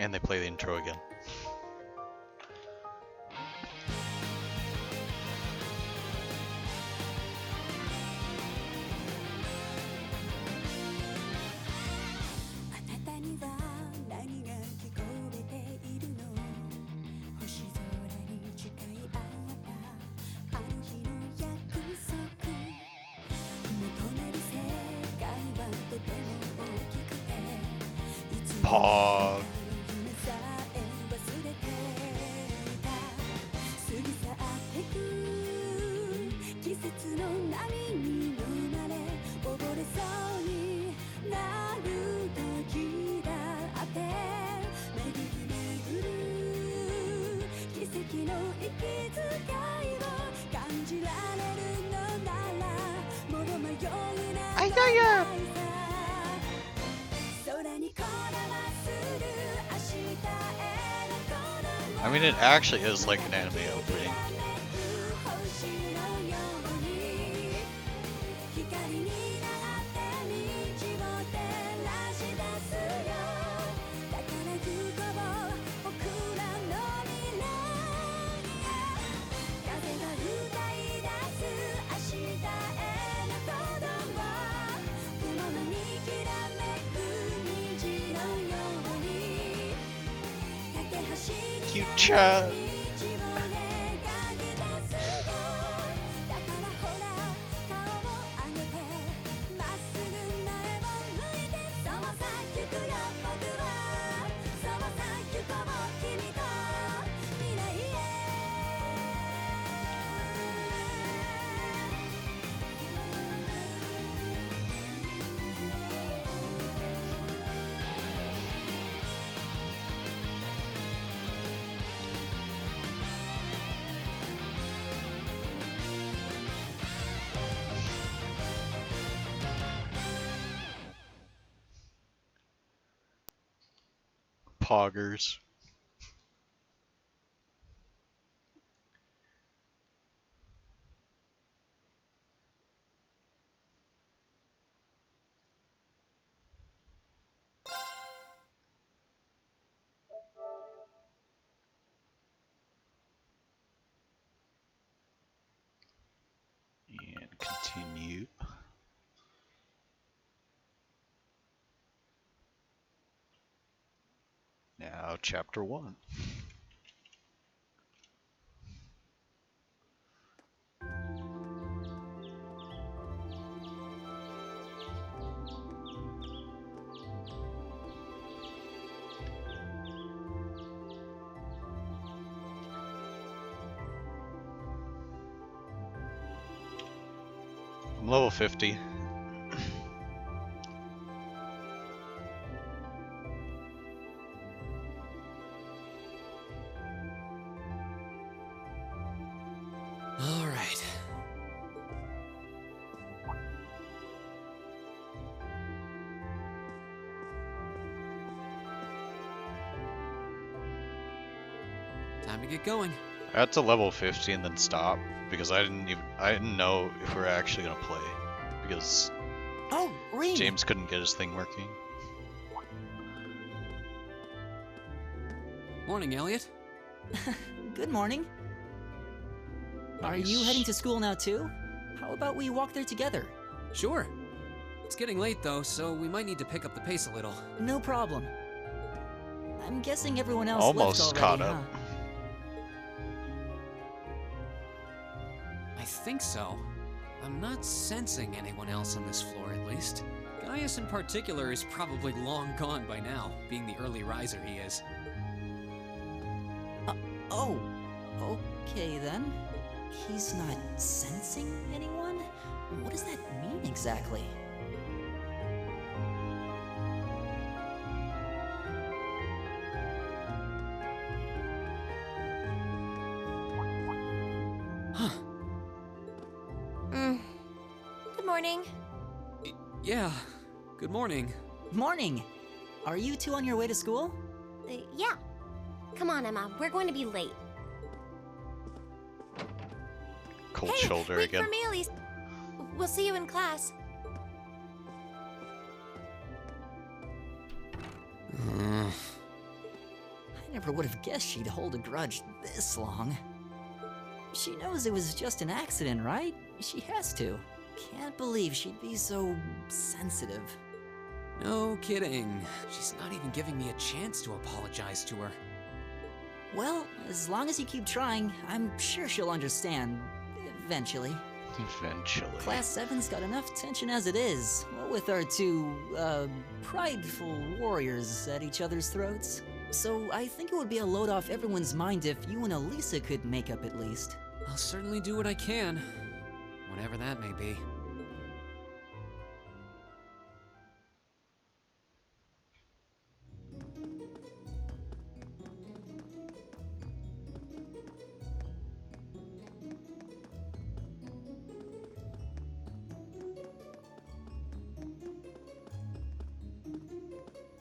And they play the intro again. Pog. I mean, it actually is like an anime opening. Cute child. Poggers. And continue. Now, chapter 1. I'm level 50. All right. Time to get going. I had to level 50 and then stop because I didn't know if we were actually gonna play because Oh, Rean! James couldn't get his thing working. Morning, Elliot. Good morning. Are you heading to school now too? How about we walk there together? Sure. It's getting late though, so we might need to pick up the pace a little. No problem. I'm guessing everyone else Almost left already, caught up. huh? I think so. I'm not sensing anyone else on this floor, at least. Gaius in particular is probably long gone by now, being the early riser he is. Oh, okay then. He's not sensing anyone? What does that mean exactly? Huh. Good morning. Yeah, good morning. Morning! Are you two on your way to school? Yeah. Come on, Emma. We're going to be late. Cold Hey, shoulder wait again. for me, Elise. We'll see you in class. never would have guessed she'd hold a grudge this long. She knows it was just an accident, right? She has to. Can't believe she'd be so sensitive. No kidding. She's not even giving me a chance to apologize to her. Well, as long as you keep trying, I'm sure she'll understand. Eventually. Eventually. Class 7's got enough tension as it is, with our two, prideful warriors at each other's throats. So I think it would be a load off everyone's mind if you and Elisa could make up at least. I'll certainly do what I can, whatever that may be.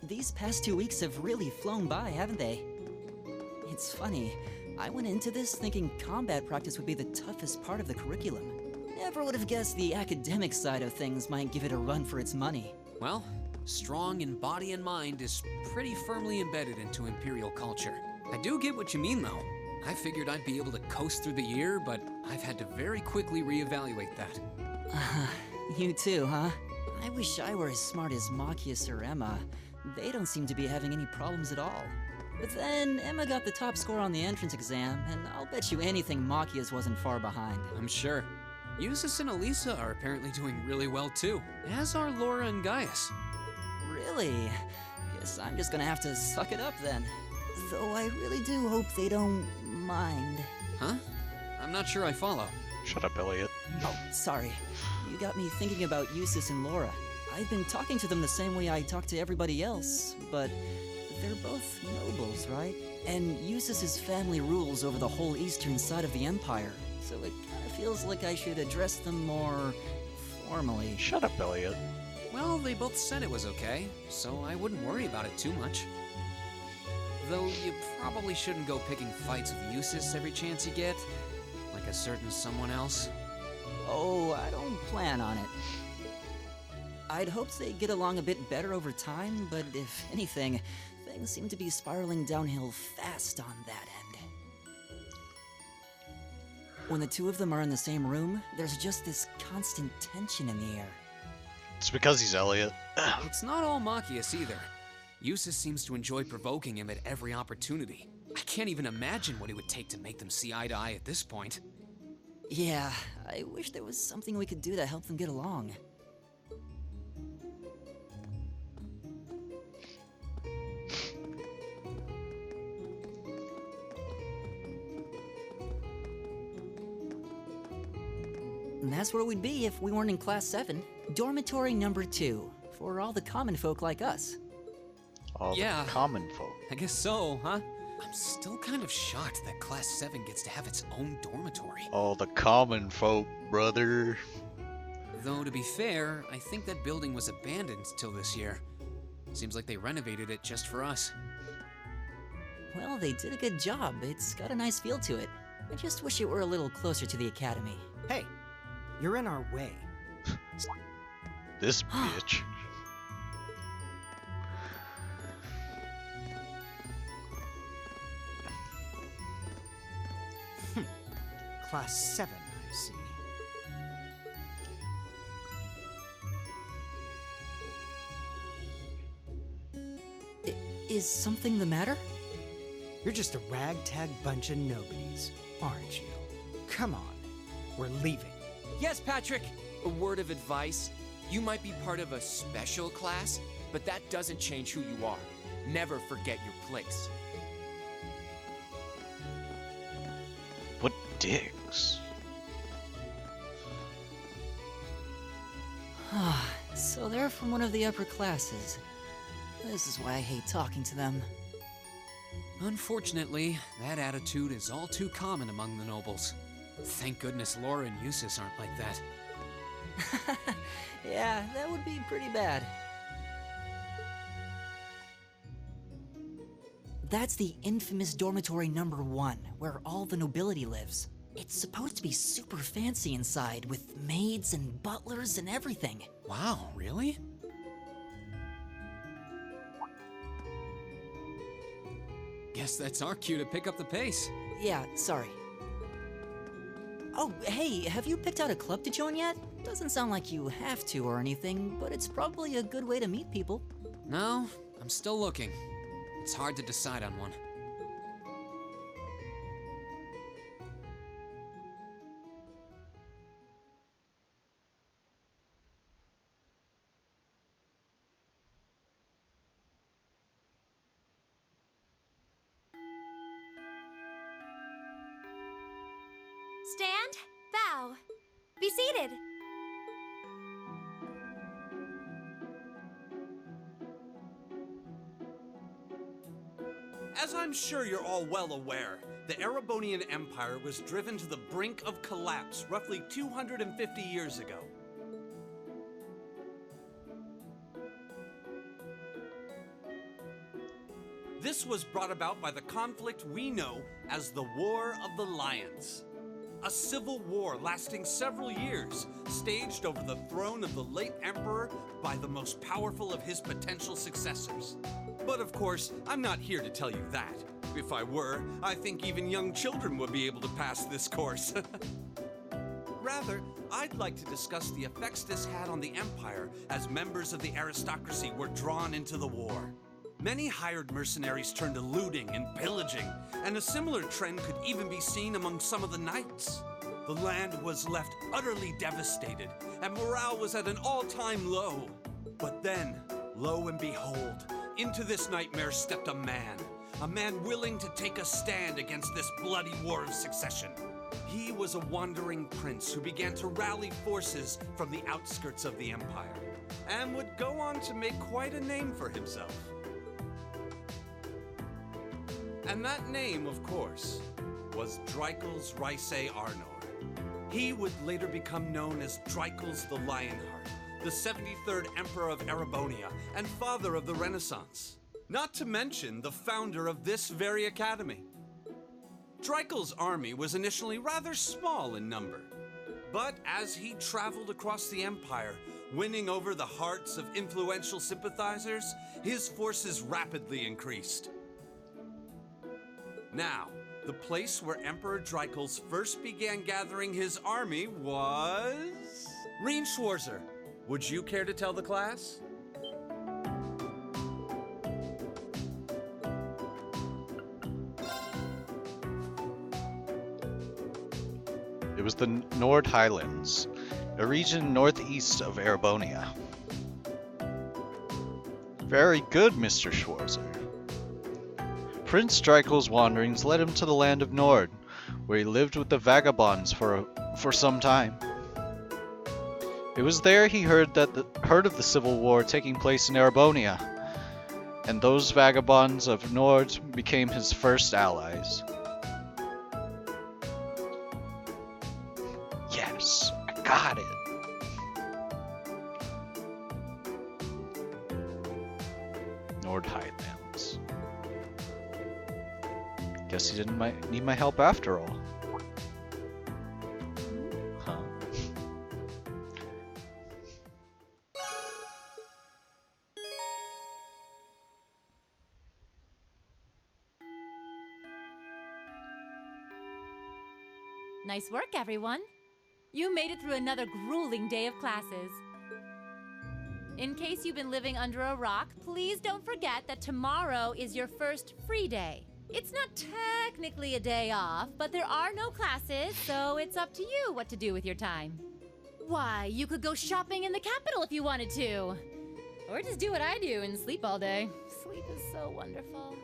These past 2 weeks have really flown by, haven't they? It's funny, I went into this thinking combat practice would be the toughest part of the curriculum. Never would have guessed the academic side of things might give it a run for its money. Well, strong in body and mind is pretty firmly embedded into Imperial culture. I do get what you mean, though. I figured I'd be able to coast through the year, but I've had to very quickly reevaluate that. You too, huh? I wish I were as smart as Machias or Emma. They don't seem to be having any problems at all. But then, Emma got the top score on the entrance exam, and I'll bet you anything Machias wasn't far behind. I'm sure. Eustace and Elisa are apparently doing really well too, as are Laura and Gaius. Really? Guess I'm just gonna have to suck it up then. Though I really do hope they don't mind. Huh? I'm not sure I follow. Shut up, Elliot. Oh, sorry. You got me thinking about Eustace and Laura. I've been talking to them the same way I talk to everybody else, but they're both nobles, right? And Eustace's family rules over the whole eastern side of the Empire, so it kind of feels like I should address them more formally. Shut up, Elliot. Well, they both said it was okay, so I wouldn't worry about it too much. Though you probably shouldn't go picking fights with Eustace every chance you get, like a certain someone else. Oh, I don't plan on it. I'd hoped they'd get along a bit better over time, but if anything, things seem to be spiraling downhill fast on that end. When the two of them are in the same room, there's just this constant tension in the air. It's because he's Elliot. It's not all Machias either. Eustace seems to enjoy provoking him at every opportunity. I can't even imagine what it would take to make them see eye to eye at this point. Yeah, I wish there was something we could do to help them get along. And that's where we'd be if we weren't in Class 7. Dormitory number 2, for all the common folk like us. All Yeah. the common folk. I guess so, huh? I'm still kind of shocked that Class 7 gets to have its own dormitory. All the common folk, brother. Though, to be fair, I think that building was abandoned till this year. Seems like they renovated it just for us. Well, they did a good job. It's got a nice feel to it. I just wish it were a little closer to the academy. Hey, you're in our way. This bitch. Class 7, I see. Is something the matter? You're just a ragtag bunch of nobodies, aren't you? Come on, we're leaving. Yes, Patrick! A word of advice. You might be part of a special class, but that doesn't change who you are. Never forget your place. What dicks? So they're from one of the upper classes. This is why I hate talking to them. Unfortunately, that attitude is all too common among the nobles. Thank goodness Laura and Eustace aren't like that. Yeah, that would be pretty bad. That's the infamous dormitory number 1, where all the nobility lives. It's supposed to be super fancy inside, with maids and butlers and everything. Wow, really? Guess that's our cue to pick up the pace. Yeah, sorry. Oh, hey, have you picked out a club to join yet? Doesn't sound like you have to or anything, but it's probably a good way to meet people. No, I'm still looking. It's hard to decide on one. Stand, bow, be seated. As I'm sure you're all well aware, the Erebonian Empire was driven to the brink of collapse roughly 250 years ago. This was brought about by the conflict we know as the War of the Lions. A civil war lasting several years, staged over the throne of the late emperor by the most powerful of his potential successors. But of course, I'm not here to tell you that. If I were, I think even young children would be able to pass this course. Rather, I'd like to discuss the effects this had on the Empire as members of the aristocracy were drawn into the war. Many hired mercenaries turned to looting and pillaging, and a similar trend could even be seen among some of the knights. The land was left utterly devastated, and morale was at an all-time low. But then, lo and behold, into this nightmare stepped a man willing to take a stand against this bloody war of succession. He was a wandering prince who began to rally forces from the outskirts of the empire, and would go on to make quite a name for himself. And that name, of course, was Drycles Rhysei Arnor. He would later become known as Drycles the Lionheart, the 73rd Emperor of Erebonia and father of the Renaissance. Not to mention the founder of this very academy. Drycles' army was initially rather small in number, but as he traveled across the empire, winning over the hearts of influential sympathizers, his forces rapidly increased. Now, the place where Emperor Drycles first began gathering his army was... Reen Schwarzer, would you care to tell the class? It was the Nord Highlands, a region northeast of Erebonia. Very good, Mr. Schwarzer. Prince Drycles' wanderings led him to the land of Nord, where he lived with the vagabonds for some time. It was there he heard of the civil war taking place in Erebonia, and those vagabonds of Nord became his first allies. Yes, I got it. Nord Highlands. Guess he didn't need my help after all. Huh. Nice work, everyone. You made it through another grueling day of classes. In case you've been living under a rock, please don't forget that tomorrow is your first free day. It's not technically a day off, but there are no classes, so it's up to you what to do with your time. Why, you could go shopping in the capital if you wanted to. Or just do what I do and sleep all day. Sleep is so wonderful.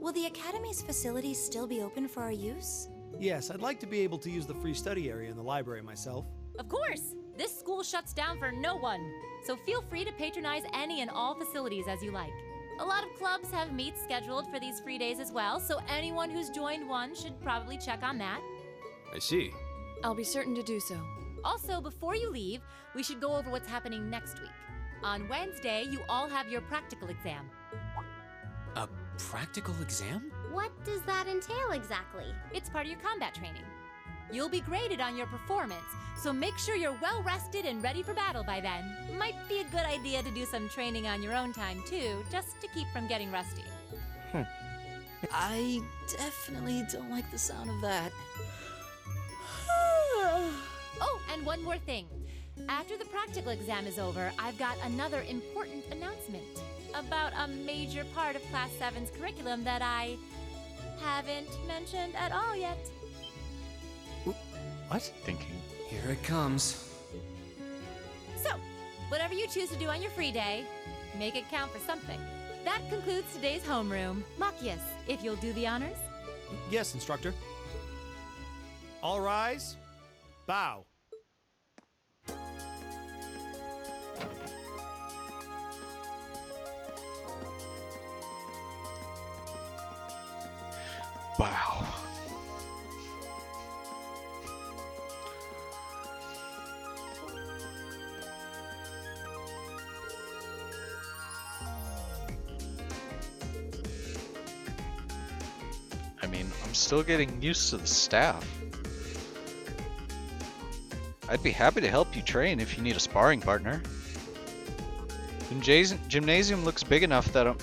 Will the Academy's facilities still be open for our use? Yes, I'd like to be able to use the free study area in the library myself. Of course! This school shuts down for no one, so feel free to patronize any and all facilities as you like. A lot of clubs have meets scheduled for these free days as well, so anyone who's joined one should probably check on that. I see. I'll be certain to do so. Also, before you leave, we should go over what's happening next week. On Wednesday, you all have your practical exam. A practical exam? What does that entail exactly? It's part of your combat training. You'll be graded on your performance, so make sure you're well rested and ready for battle by then. Might be a good idea to do some training on your own time too, just to keep from getting rusty. I definitely don't like the sound of that. Oh, and one more thing. After the practical exam is over, I've got another important announcement about a major part of Class 7's curriculum that I haven't mentioned at all yet. What? Thinking. Here it comes. So, whatever you choose to do on your free day, make it count for something. That concludes today's homeroom. Machias, if you'll do the honors. Yes, instructor. All rise. Bow. Wow. I mean, I'm still getting used to the staff. I'd be happy to help you train if you need a sparring partner. Gymnasium looks big enough that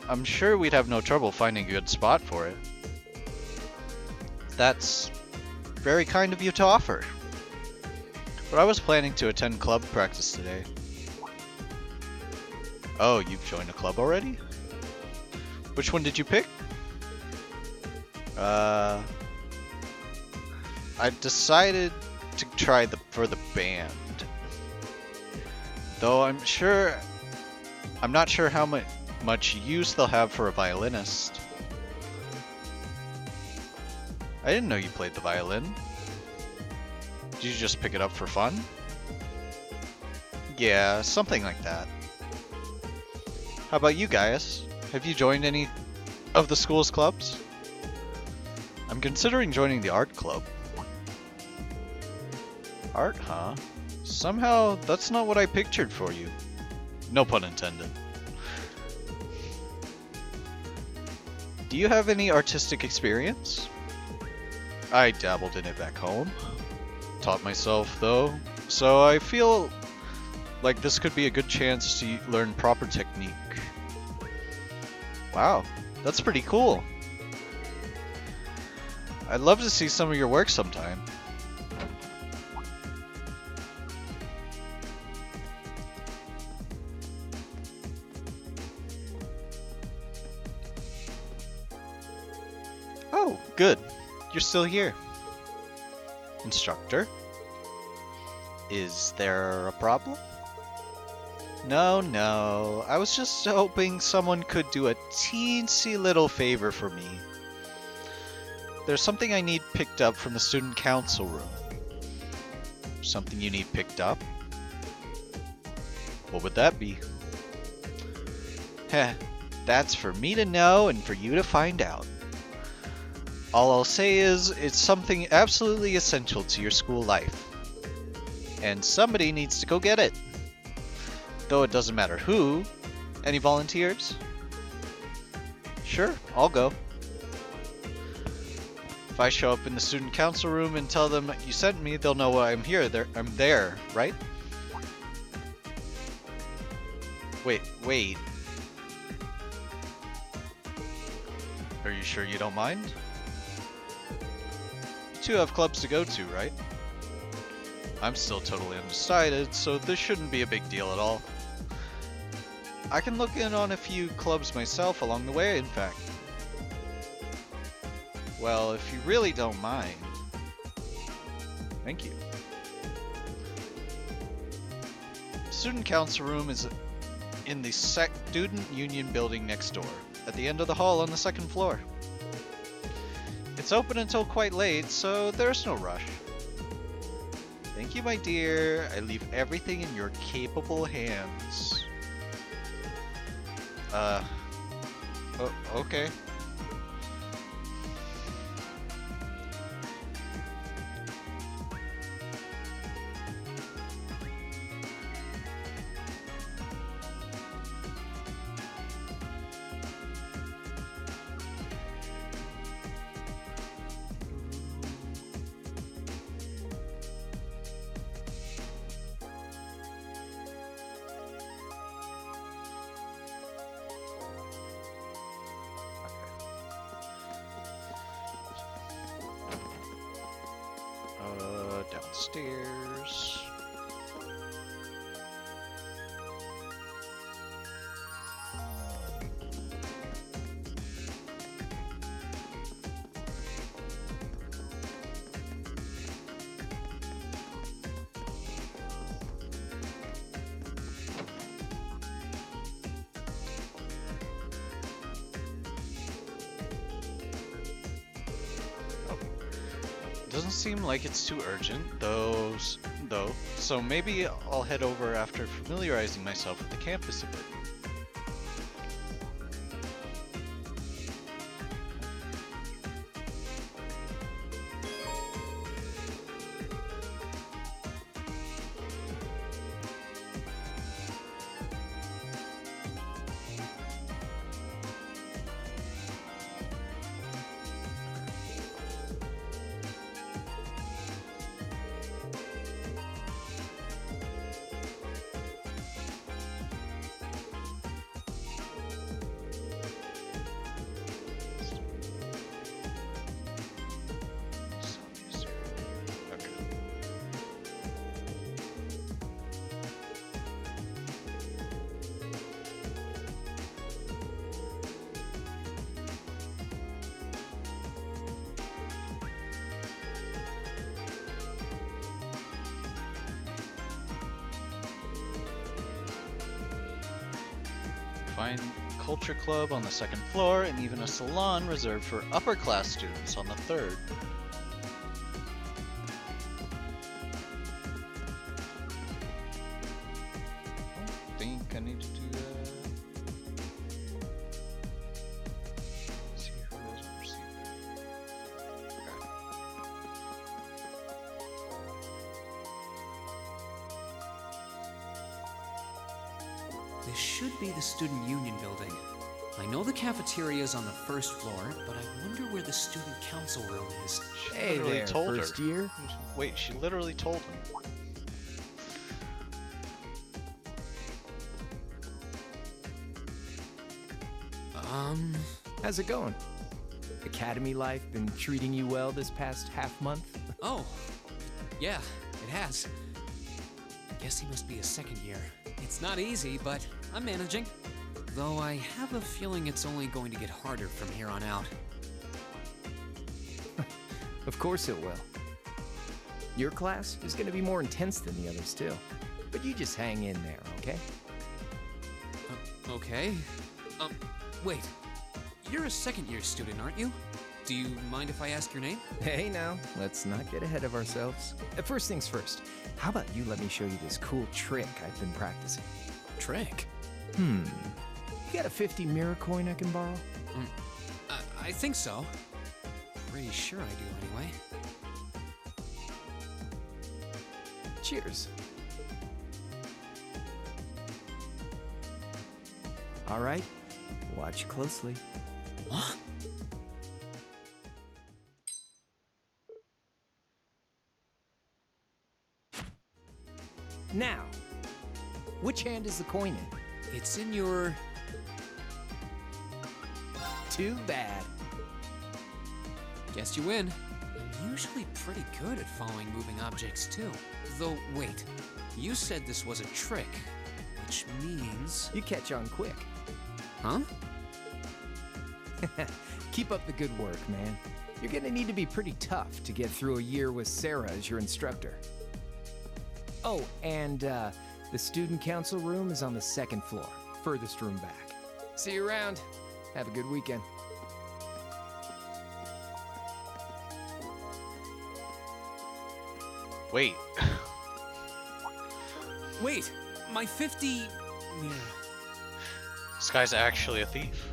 I'm sure we'd have no trouble finding a good spot for it. That's very kind of you to offer. But I was planning to attend club practice today. Oh, you've joined a club already? Which one did you pick? I decided to try for the band. Though I'm not sure how much use they'll have for a violinist. I didn't know you played the violin. Did you just pick it up for fun? Yeah, something like that. How about you, Gaius? Have you joined any of the school's clubs? I'm considering joining the art club. Art, huh? Somehow, that's not what I pictured for you. No pun intended. Do you have any artistic experience? I dabbled in it back home. Taught myself, though, so I feel like this could be a good chance to learn proper technique. Wow, that's pretty cool. I'd love to see some of your work sometime. Oh, good. You're still here. Instructor? Is there a problem? No. I was just hoping someone could do a teensy little favor for me. There's something I need picked up from the student council room. Something you need picked up? What would that be? Heh, that's for me to know and for you to find out. All I'll say is, it's something absolutely essential to your school life. And somebody needs to go get it. Though it doesn't matter who. Any volunteers? Sure, I'll go. If I show up in the student council room and tell them you sent me, they'll know I'm here. I'm there, right? Wait. Are you sure you don't mind? You two have clubs to go to, right? I'm still totally undecided, so this shouldn't be a big deal at all. I can look in on a few clubs myself along the way, in fact. Well, if you really don't mind. Thank you. Student council room is in the student union building next door, at the end of the hall on the second floor. It's open until quite late, so there's no rush. Thank you, my dear. I leave everything in your capable hands. Okay. Downstairs. Doesn't seem like it's too urgent, though, so maybe I'll head over after familiarizing myself with the campus a bit. Find culture club on the second floor, and even a salon reserved for upper class students on the third. I think I need to do that. Let's see who has received it. Okay. This should be the Student Union building. I know the cafeteria is on the first floor, but I wonder where the Student Council room is. She Hey literally there, told first her. year. Wait, she literally told him. How's it going? Academy life been treating you well this past half month? Oh, yeah, it has. Guess he must be a second year. It's not easy, but I'm managing. Though I have a feeling it's only going to get harder from here on out. Of course it will. Your class is going to be more intense than the others too. But you just hang in there, okay? Okay. Wait. You're a second year student, aren't you? Do you mind if I ask your name? Hey now, let's not get ahead of ourselves. First things first, how about you let me show you this cool trick I've been practicing? Trick? You got a 50 mirror coin I can borrow? I think so. Pretty sure I do anyway. Cheers. All right, watch closely. What? Now, which hand is the coin in? It's in your... Too bad. Guess you win. I'm usually pretty good at following moving objects too. Though, wait. You said this was a trick, which means... You catch on quick. Huh? Keep up the good work, man. You're gonna need to be pretty tough to get through a year with Sarah as your instructor. Oh, and the student council room is on the second floor, furthest room back. See you around. Have a good weekend. Wait. Wait, my 50... Yeah. This guy's actually a thief.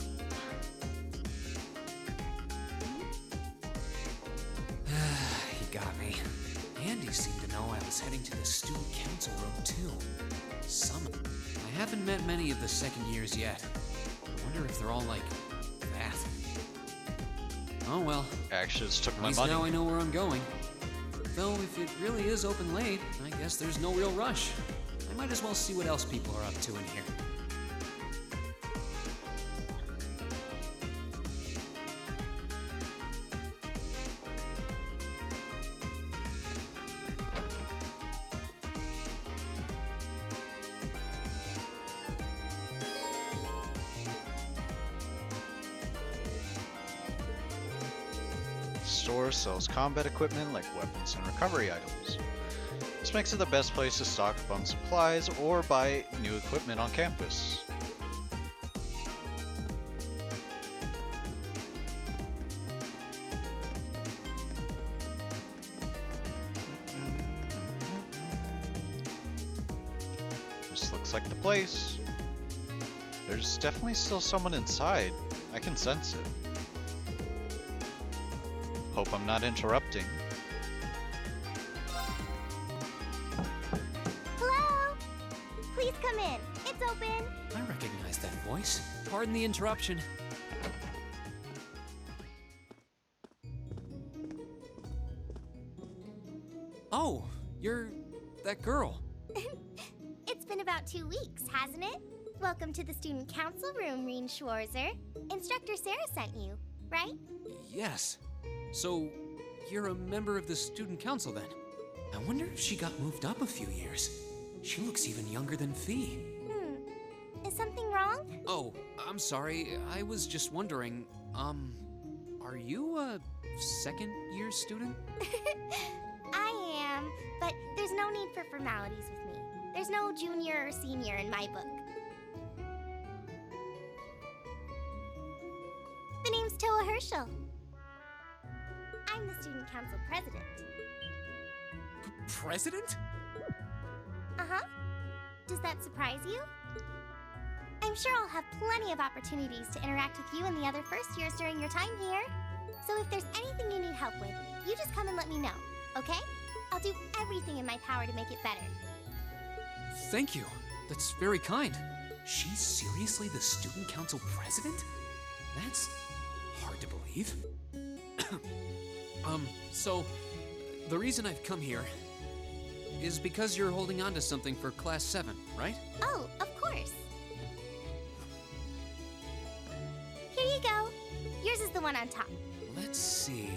He got me. Andy seemed to know I was heading to the student council room too. I haven't met many of the second years yet. I wonder if they're all like that. Oh well. Actually, just took At my least money. now I know where I'm going. Though if it really is open late, I guess there's no real rush. I might as well see what else people are up to in here. store sells combat equipment like weapons and recovery items. This makes it the best place to stock up on supplies or buy new equipment on campus. This looks like the place. There's definitely still someone inside. I can sense it. Hope I'm not interrupting. Hello? Please come in. It's open. I recognize that voice. Pardon the interruption. Oh, you're that girl. It's been about 2 weeks, hasn't it? Welcome to the student council room, Reen Schwarzer. Instructor Sarah sent you, right? Yes. So, you're a member of the student council then? I wonder if she got moved up a few years. She looks even younger than Fee. Is something wrong? Oh, I'm sorry. I was just wondering, are you a second-year student? I am, but there's no need for formalities with me. There's no junior or senior in my book. The name's Toa Herschel. I'm the student council president. President? Uh-huh. Does that surprise you? I'm sure I'll have plenty of opportunities to interact with you and the other first years during your time here. So if there's anything you need help with, you just come and let me know, okay? I'll do everything in my power to make it better. Thank you. That's very kind. She's seriously the student council president? That's hard to believe. So, the reason I've come here is because you're holding on to something for Class 7, right? Oh, of course. Here you go. Yours is the one on top. Let's see.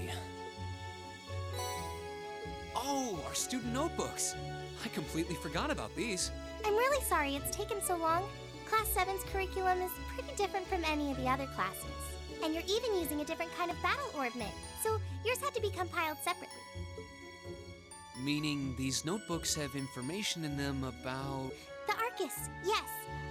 Oh, our student notebooks. I completely forgot about these. I'm really sorry it's taken so long. Class 7's curriculum is pretty different from any of the other classes. And you're even using a different kind of battle orbment, so yours had to be compiled separately. Meaning these notebooks have information in them about... The Arcus, yes.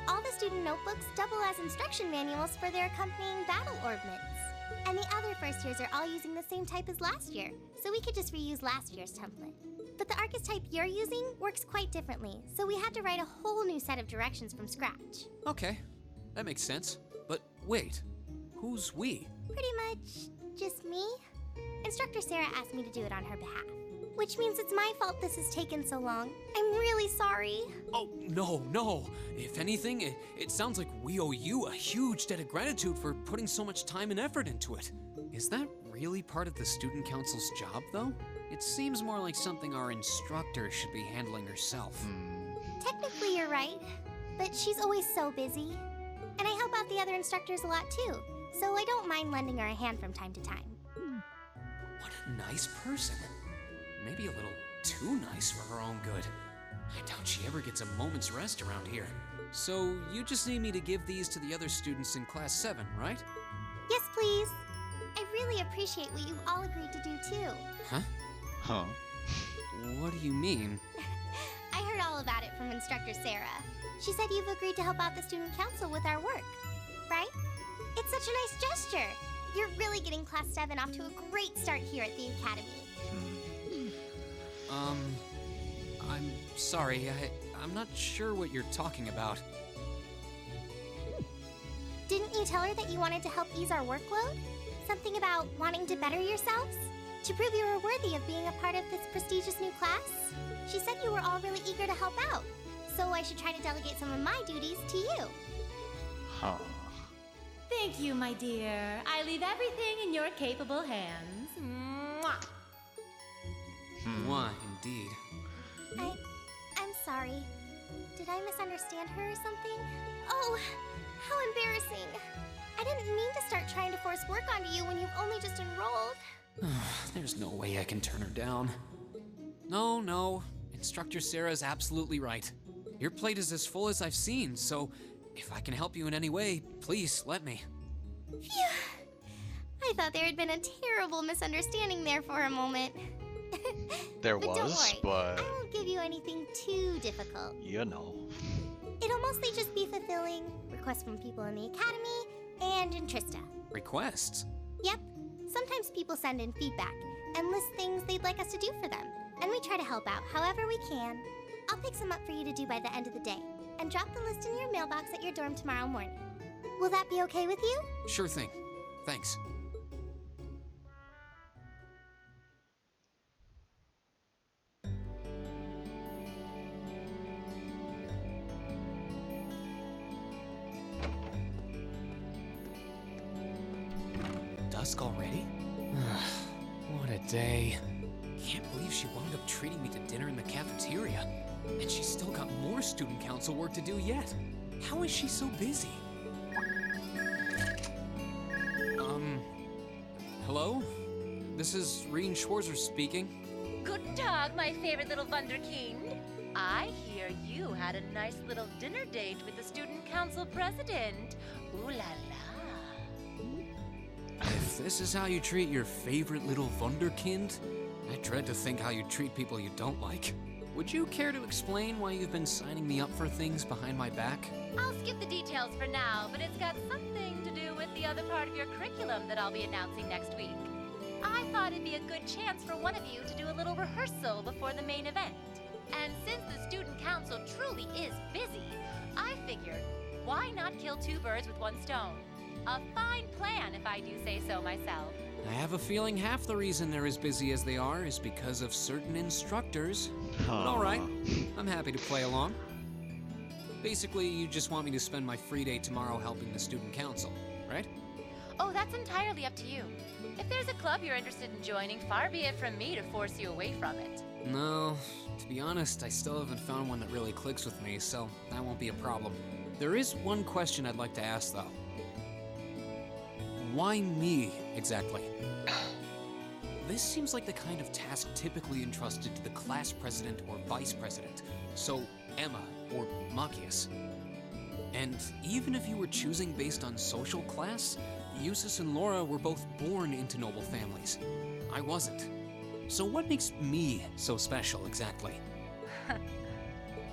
All the student notebooks double as instruction manuals for their accompanying battle orbments. And the other first years are all using the same type as last year, so we could just reuse last year's template. But the Arcus type you're using works quite differently, so we had to write a whole new set of directions from scratch. Okay, that makes sense. But wait, who's we? Pretty much just me. Instructor Sarah asked me to do it on her behalf, which means it's my fault this has taken so long. I'm really sorry. Oh, no. If anything, it sounds like we owe you a huge debt of gratitude for putting so much time and effort into it. Is that really part of the student council's job, though? It seems more like something our instructor should be handling herself. Technically, you're right, but she's always so busy. And I help out the other instructors a lot, too, so I don't mind lending her a hand from time to time. What a nice person. Maybe a little too nice for her own good. I doubt she ever gets a moment's rest around here. So, you just need me to give these to the other students in Class 7, right? Yes, please. I really appreciate what you've all agreed to do, too. Huh? What do you mean? I heard all about it from Instructor Sarah. She said you've agreed to help out the student council with our work, right? It's such a nice gesture. You're really getting Class 7 off to a great start here at the Academy. I'm sorry, I'm not sure what you're talking about. Didn't you tell her that you wanted to help ease our workload? Something about wanting to better yourselves? To prove you were worthy of being a part of this prestigious new class? She said you were all really eager to help out, so I should try to delegate some of my duties to you. Huh. Thank you, my dear. I leave everything in your capable hands. Mwah. Why, indeed. I'm sorry. Did I misunderstand her or something? Oh, how embarrassing. I didn't mean to start trying to force work onto you when you've only just enrolled. There's no way I can turn her down. No. Instructor Sarah's absolutely right. Your plate is as full as I've seen, so if I can help you in any way, please let me. Phew. I thought there had been a terrible misunderstanding there for a moment. There But was, don't worry, but I won't give you anything too difficult. you know. It'll mostly just be fulfilling requests from people in the academy and in Trista. Requests? Yep. Sometimes people send in feedback and list things they'd like us to do for them, and we try to help out however we can. I'll pick some up for you to do by the end of the day, and drop the list in your mailbox at your dorm tomorrow morning. Will that be okay with you? Sure thing. Thanks. Dusk already? What a day. Can't believe she wound up treating me to dinner in the cafeteria. And she's still got more student council work to do yet. How is she so busy? Hello? This is Rien Schwarzer speaking. Guten Tag, my favorite little Wunderkind. I hear you had a nice little dinner date with the student council president. Ooh la la. If this is how you treat your favorite little Wunderkind, I dread to think how you treat people you don't like. Would you care to explain why you've been signing me up for things behind my back? I'll skip the details for now, but it's got something to do with the other part of your curriculum that I'll be announcing next week. I thought it'd be a good chance for one of you to do a little rehearsal before the main event. And since the student council truly is busy, I figured, why not kill two birds with one stone? A fine plan, if I do say so myself. I have a feeling half the reason they're as busy as they are is because of certain instructors. But all right, I'm happy to play along. Basically, you just want me to spend my free day tomorrow helping the student council, right? Oh, that's entirely up to you. If there's a club you're interested in joining, far be it from me to force you away from it. No, to be honest, I still haven't found one that really clicks with me, so that won't be a problem. There is one question I'd like to ask, though. Why me, exactly? This seems like the kind of task typically entrusted to the class president or vice president, so Emma or Machias. And even if you were choosing based on social class, Eustace and Laura were both born into noble families. I wasn't. So what makes me so special, exactly?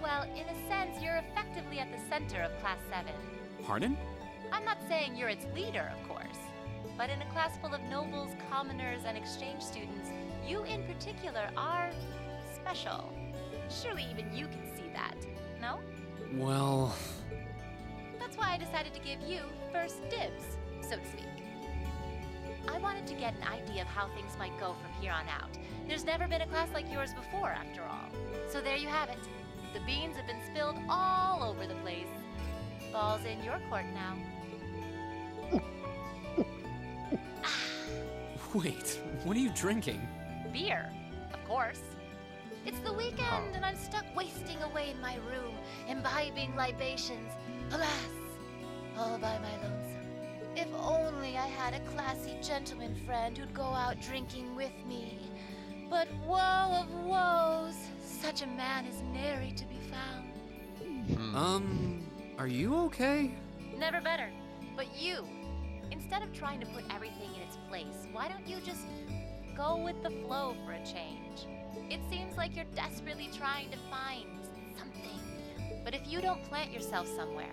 Well, in a sense, you're effectively at the center of Class 7. Pardon? I'm not saying you're its leader, of course. But in a class full of nobles, commoners, and exchange students, you in particular are special. Surely even you can see that, no? Well... That's why I decided to give you first dibs, so to speak. I wanted to get an idea of how things might go from here on out. There's never been a class like yours before, after all. So there you have it. The beans have been spilled all over the place. Ball's in your court now. Wait, what are you drinking? Beer, of course. It's the weekend and I'm stuck wasting away in my room, imbibing libations. Alas, all by my lonesome. If only I had a classy gentleman friend who'd go out drinking with me. But woe of woes, such a man is nary to be found. Are you okay? Never better. But you, instead of trying to put everything in its place, why don't you just go with the flow for a change? It seems like you're desperately trying to find something. But if you don't plant yourself somewhere,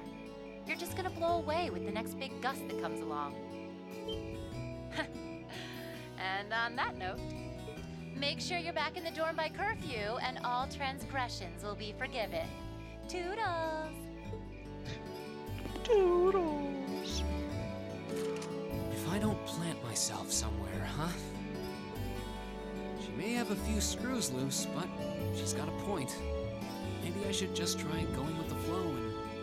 you're just gonna blow away with the next big gust that comes along. And on that note, make sure you're back in the dorm by curfew and all transgressions will be forgiven. Toodles! Toodles. If I don't plant myself somewhere, huh? She may have a few screws loose, but she's got a point. Maybe I should just try going with the flow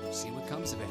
and see what comes of it.